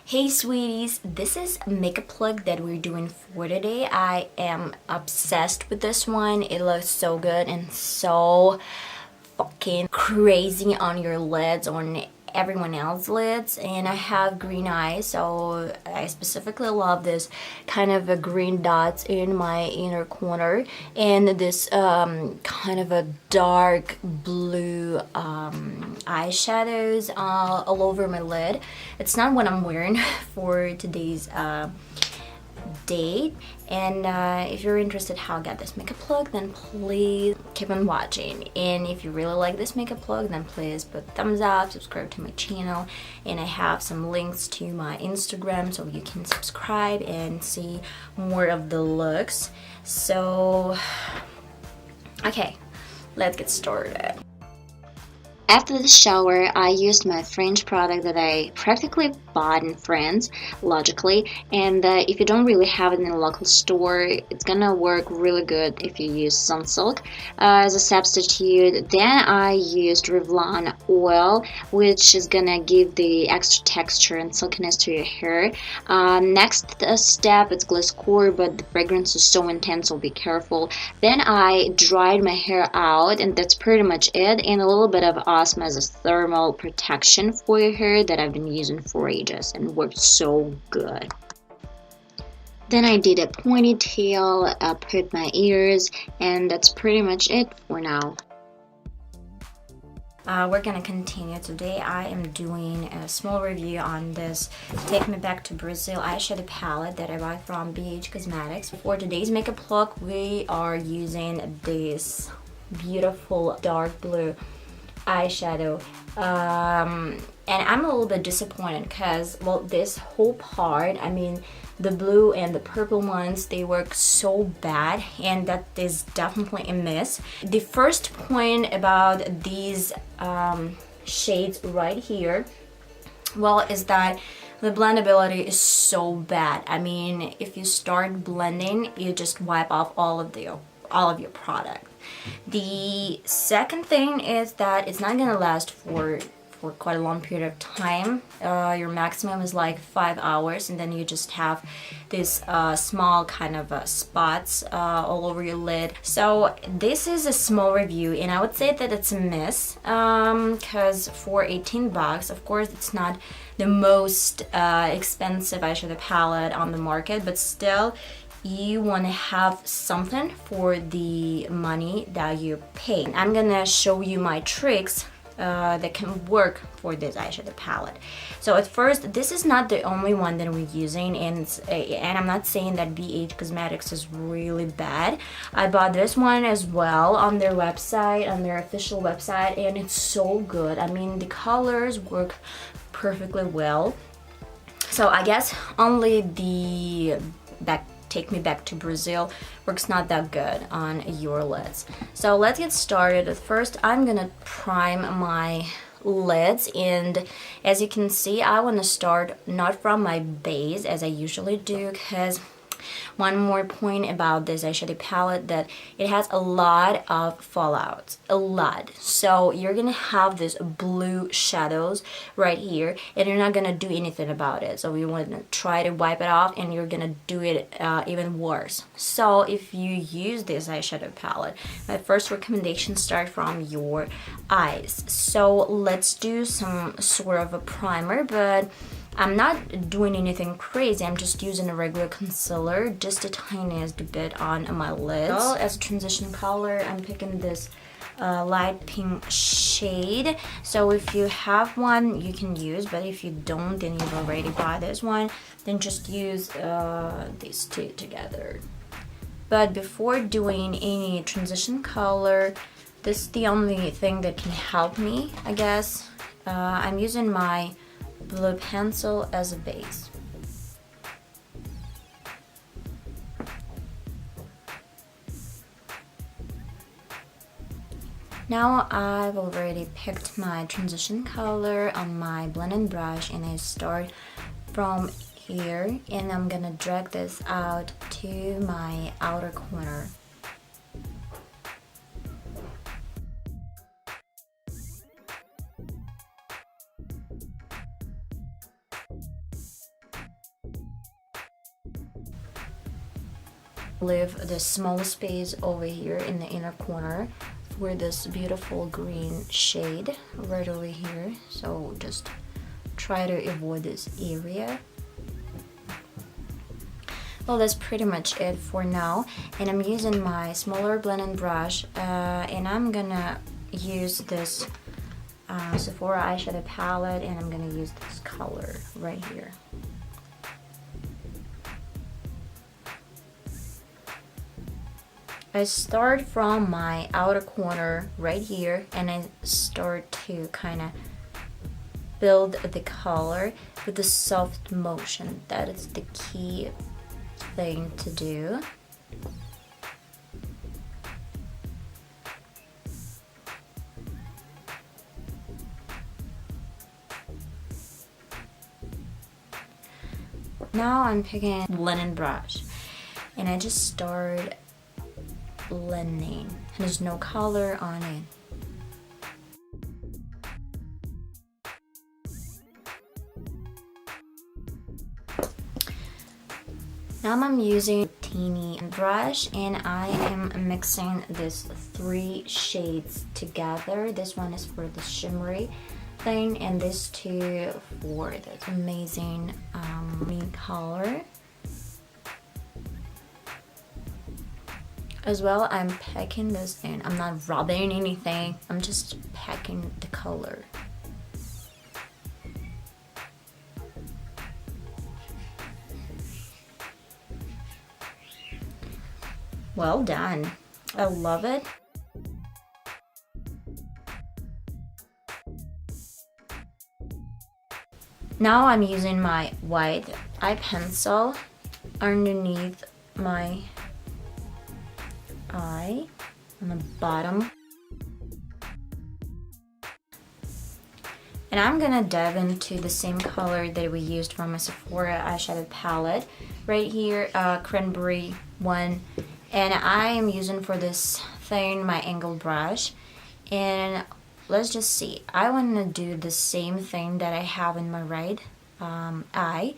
Hey sweeties, this is a makeup look that we're doing for today. I am obsessed with this one. It looks so good and so fucking crazy on your lids, on everyone else's lids. And I have green eyes, so I specifically love this kind of a green dots in my inner corner and this kind of a dark blue eyeshadows all over my lid. It's not what I'm wearing for today's date, and if you're interested how I got this makeup look, then please keep on watching. And if you really like this makeup look, then please put thumbs up, subscribe to my channel, and I have some links to my Instagram so you can subscribe and see more of the looks. So okay, let's get started. After the shower, I used my French product that I practically bought in France, logically, and if you don't really have it in a local store, it's gonna work really good if you use Sunsilk as a substitute. Then I used Revlon oil, which is gonna give the extra texture and silkiness to your hair. Next step, it's Gliss Core, but the fragrance is so intense, so be careful. Then I dried my hair out, and that's pretty much it, and a little bit of Osmo as a thermal protection for your hair that I've been using for ages and worked so good. Then I did a ponytail, put my ears, and that's pretty much it for now. We're gonna continue. Today I am doing a small review on this Take Me Back to Brazil eyeshadow palette that I bought from Beige Cosmetics. For today's makeup look, we are using this beautiful dark blue eyeshadow, and I'm a little bit disappointed because, well, this whole part, I mean the blue and the purple ones, they work so bad, and that is definitely a miss. The first point about these shades right here, well, is that the blendability is so bad. I mean, if you start blending, you just wipe off all of your product. The second thing is that it's not gonna last for quite a long period of time. Your maximum is like 5 hours, and then you just have this small kind of spots all over your lid. So this is a small review, and I would say that it's a miss, because for 18 bucks, of course it's not the most expensive eyeshadow palette on the market, but still you want to have something for the money that you pay. I'm gonna show you my tricks that can work for this eyeshadow palette. So at first, this is not the only one that we're using, and I'm not saying that BH Cosmetics is really bad. I bought this one as well on their website, on their official website, and it's so good. I mean, the colors work perfectly well. So I guess only the Take Me Back to Brazil works not that good on your lids. So let's get started. At first, I'm gonna prime my lids, and as you can see, I want to start not from my base as I usually do, because one more point about this eyeshadow palette, that it has a lot of fallouts, a lot. So you're gonna have this blue shadows right here, and you're not gonna do anything about it. So you want to try to wipe it off, and you're gonna do it even worse. So if you use this eyeshadow palette, my first recommendation, start from your eyes. So let's do some sort of a primer, but I'm not doing anything crazy. I'm just using a regular concealer, just the tiniest bit on my lids. Well, as a transition color, I'm picking this light pink shade. So if you have one, you can use, but if you don't, then you've already bought this one, then just use these two together. But before doing any transition color, this is the only thing that can help me, I guess. I'm using my blue pencil as a base. Now I've already picked my transition color on my blending brush, and I start from here, and I'm gonna drag this out to my outer corner. Leave the small space over here in the inner corner for this beautiful green shade right over here. So just try to avoid this area. Well, that's pretty much it for now, and I'm using my smaller blending brush, and I'm gonna use this Sephora eyeshadow palette, and I'm gonna use this color right here. I start from my outer corner right here, and I start to kind of build the color with the soft motion. That is the key thing to do. Now I'm picking a linen brush, and I just start blending, and there's no color on it. Now I'm using a teeny brush, and I am mixing these 3 shades together. This one is for the shimmery thing, and this 2 for this amazing green color. As well, I'm packing this in. I'm not rubbing anything, I'm just packing the color. Well done. I love it. Now I'm using my white eye pencil underneath my eye on the bottom. And I'm gonna dive into the same color that we used from my Sephora eyeshadow palette. Right here, cranberry one. And I am using for this thing my angled brush. And let's just see. I want to do the same thing that I have in my right eye.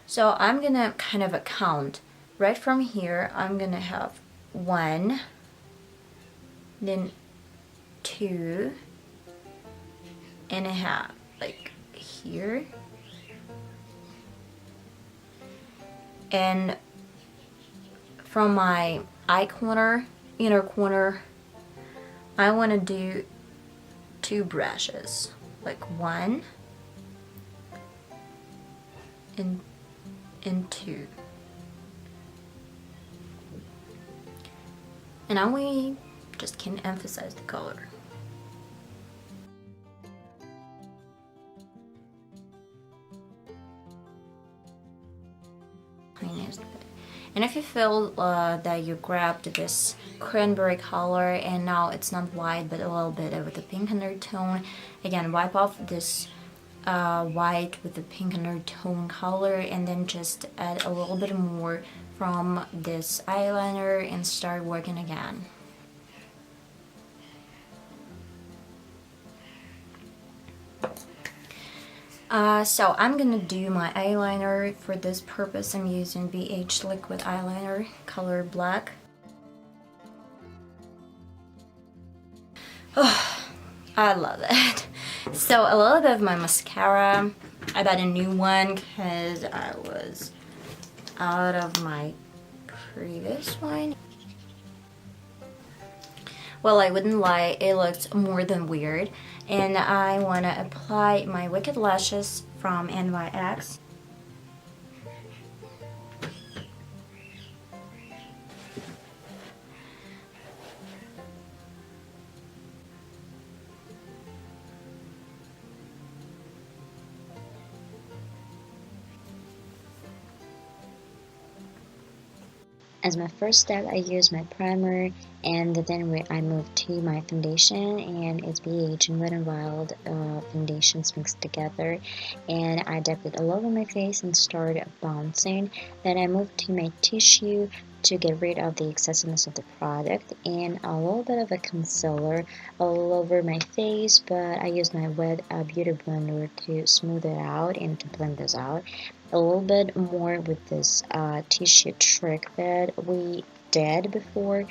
So I'm going to kind of count. Right from here, I'm going to have 1, then 2.5, like here. And from my eye corner, inner corner, I want to do 2 brushes, like 1 and 2. And now we just can emphasize the color. And if you feel that you grabbed this cranberry color and now it's not white but a little bit of the pink undertone, again, wipe off this white with the pink undertone color, and then just add a little bit more from this eyeliner and start working again. So I'm gonna do my eyeliner. For this purpose, I'm using beige liquid eyeliner, color black. Oh, I love it. So a little bit of my mascara. I bought a new one because I was out of my previous one. Well, I wouldn't lie, it looks more than weird. And I want to apply my Wicked Lashes from NYX. As my first step, I use my primer, and then I move to my foundation, and it's beige and Wet n Wild foundations mixed together, and I dip it all over my face and start bouncing. Then I move to my tissue to get rid of the excessiveness of the product, and a little bit of a concealer all over my face, but I use my wet beauty blender to smooth it out and to blend this out. A little bit more with this tissue trick that we did before.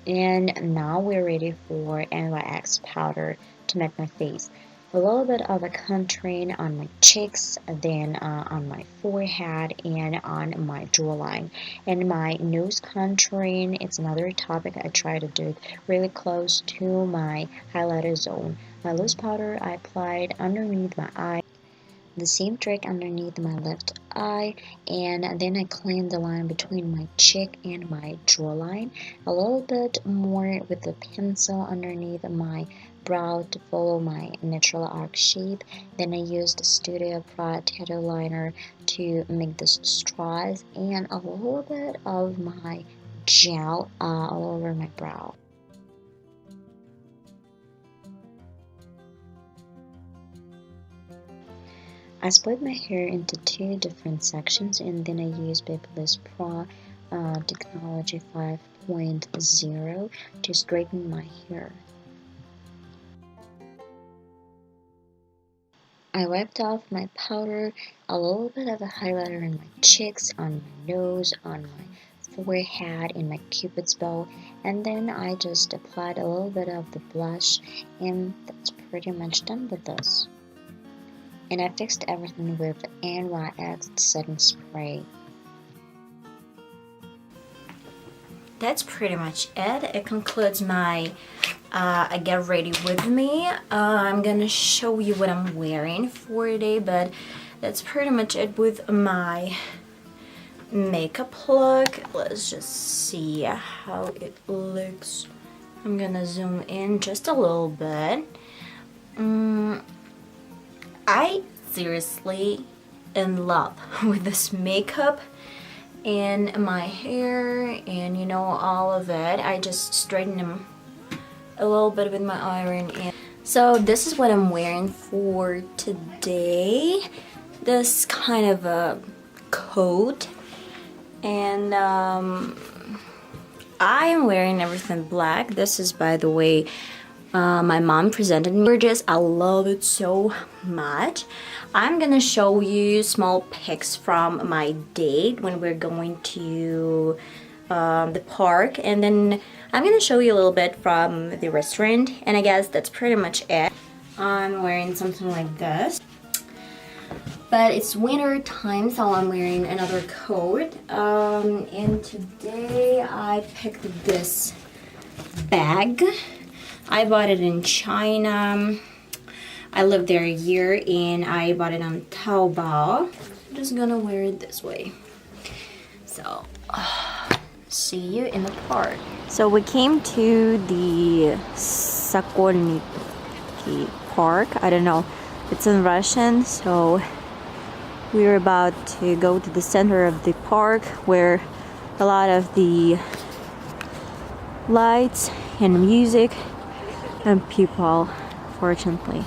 And now we're ready for NYX powder to make my face. A little bit of a contouring on my cheeks, then on my forehead and on my jawline. And my nose contouring, it's another topic. I try to do it really close to my highlighter zone. My loose powder I applied underneath my eye. The same trick underneath my left eye, and then I clean the line between my cheek and my jawline a little bit more with the pencil underneath my brow to follow my natural arc shape. Then I used Studio Pro tattoo liner to make the straws and a little bit of my gel all over my brow. I split my hair into 2 different sections, and then I use Babyliss Pro Technology 5.0 to straighten my hair. I wiped off my powder, a little bit of a highlighter in my cheeks, on my nose, on my forehead, in my cupid's bow, and then I just applied a little bit of the blush, and that's pretty much done with this. And I fixed everything with NYX setting spray. That's pretty much it. It concludes my get ready with me. I'm gonna show you what I'm wearing for today, but that's pretty much it with my makeup look. Let's just see how it looks. I'm gonna zoom in just a little bit. I seriously in love with this makeup and my hair and you know all of it. I just straighten them a little bit with my iron. And so this is what I'm wearing for today. This kind of a coat, and I am wearing everything black. This is, by the way, my mom presented me. Gorgeous. I love it so much. I'm gonna show you small pics from my date when we're going to the park, and then I'm gonna show you a little bit from the restaurant, and I guess that's pretty much it. I'm wearing something like this, but it's winter time, so I'm wearing another coat. And today I picked this bag. I bought it in China. I lived there a year and I bought it on Taobao. I'm just gonna wear it this way. So, see you in the park. So we came to the Sokolniki Park. I don't know, it's in Russian, so we're about to go to the center of the park where a lot of the lights and music and people, fortunately.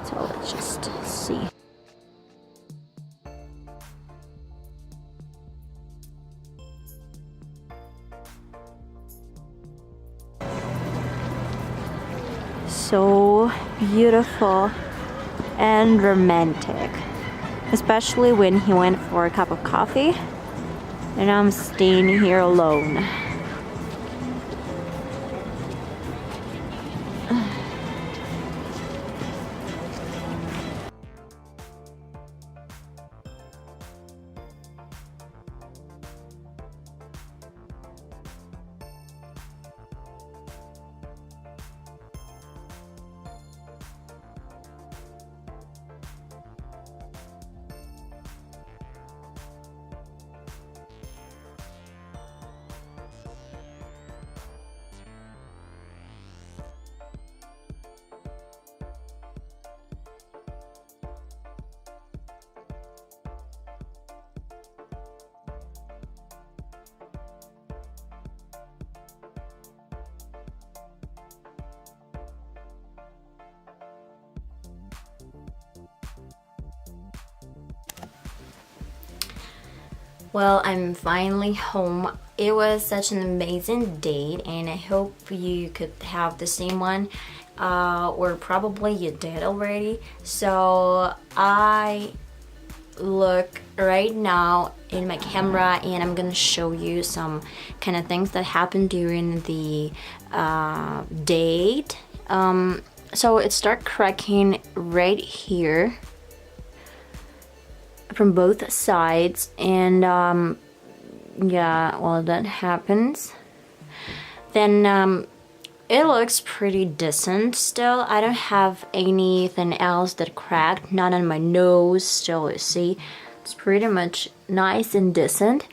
So let's just see. So beautiful and romantic, especially when he went for a cup of coffee and I'm staying here alone. Well, I'm finally home. It was such an amazing date and I hope you could have the same one, or probably you did already. So I look right now in my camera, and I'm gonna show you some kind of things that happened during the date. So it started cracking right here from both sides, and yeah, well, that happens. Then it looks pretty decent still. I don't have anything else that cracked, not on my nose still. You see, it's pretty much nice and decent.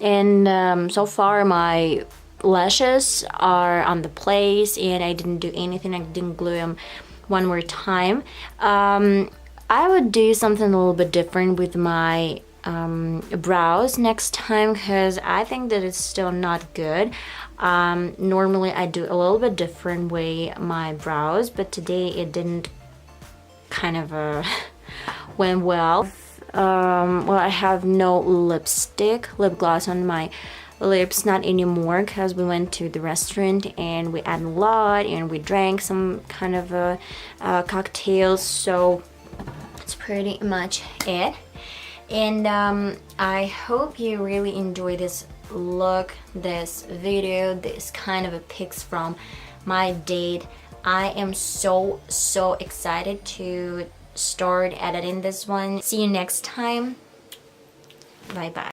And so far my lashes are on the place, and I didn't do anything. I didn't glue them one more time. I would do something a little bit different with my brows next time, because I think that it's still not good. Normally I do a little bit different way my brows, but today it didn't kind of went well. Well, I have no lip gloss on my lips, not anymore, because we went to the restaurant and we ate a lot and we drank some kind of cocktails, so that's pretty much it. And I hope you really enjoy this look, this video, this kind of a pics from my date. I am so excited to start editing this one. See you next time. Bye bye.